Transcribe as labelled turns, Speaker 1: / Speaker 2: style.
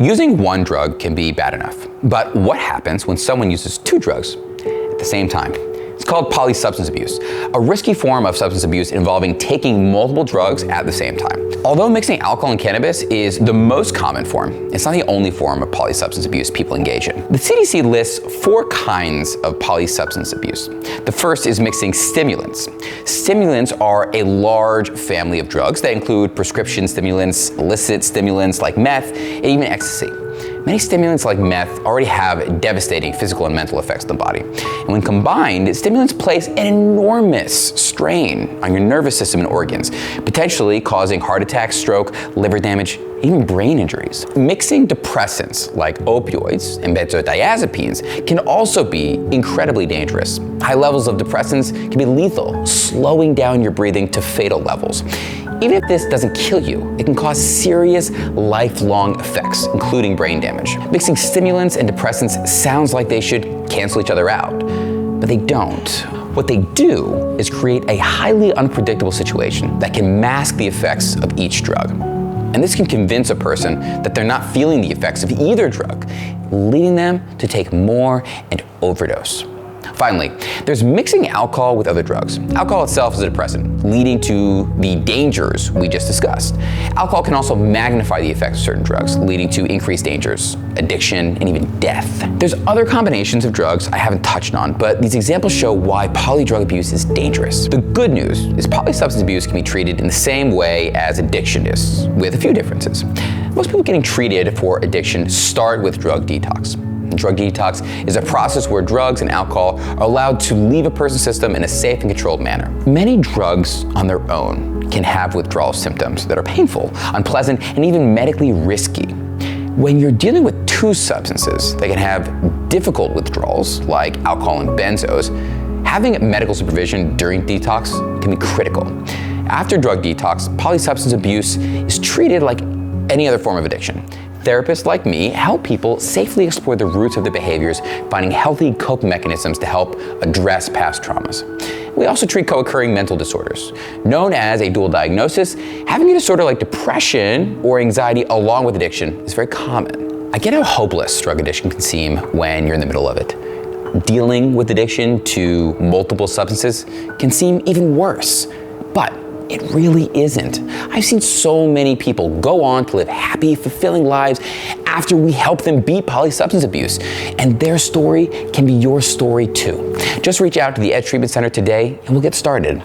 Speaker 1: Using one drug can be bad enough, but what happens when someone uses two drugs at the same time? It's called polysubstance abuse, a risky form of substance abuse involving taking multiple drugs at the same time. Although mixing alcohol and cannabis is the most common form, it's not the only form of polysubstance abuse people engage in. The CDC lists 4 kinds of polysubstance abuse. The first is mixing stimulants. Stimulants are a large family of drugs that include prescription stimulants, illicit stimulants like meth, and even ecstasy. Many stimulants like meth already have devastating physical and mental effects on the body. And when combined, stimulants place an enormous strain on your nervous system and organs, potentially causing heart attacks, stroke, liver damage, even brain injuries. Mixing depressants like opioids and benzodiazepines can also be incredibly dangerous. High levels of depressants can be lethal, slowing down your breathing to fatal levels. Even if this doesn't kill you, it can cause serious lifelong effects, including brain damage. Mixing stimulants and depressants sounds like they should cancel each other out, but they don't. What they do is create a highly unpredictable situation that can mask the effects of each drug. And this can convince a person that they're not feeling the effects of either drug, leading them to take more and overdose. Finally, there's mixing alcohol with other drugs. Alcohol itself is a depressant, leading to the dangers we just discussed. Alcohol can also magnify the effects of certain drugs, leading to increased dangers, addiction, and even death. There's other combinations of drugs I haven't touched on, but these examples show why polydrug abuse is dangerous. The good news is polysubstance abuse can be treated in the same way as addiction is, with a few differences. Most people getting treated for addiction start with drug detox. Drug detox is a process where drugs and alcohol are allowed to leave a person's system in a safe and controlled manner. Many drugs on their own can have withdrawal symptoms that are painful, unpleasant, and even medically risky. When you're dealing with two substances that can have difficult withdrawals, like alcohol and benzos, having medical supervision during detox can be critical. After drug detox, polysubstance abuse is treated like any other form of addiction. Therapists like me help people safely explore the roots of their behaviors, finding healthy coping mechanisms to help address past traumas. We also treat co-occurring mental disorders. Known as a dual diagnosis, having a disorder like depression or anxiety along with addiction is very common. I get how hopeless drug addiction can seem when you're in the middle of it. Dealing with addiction to multiple substances can seem even worse, but it really isn't. I've seen so many people go on to live happy, fulfilling lives after we help them beat polysubstance abuse. And their story can be your story too. Just reach out to the Edge Treatment Center today and we'll get started.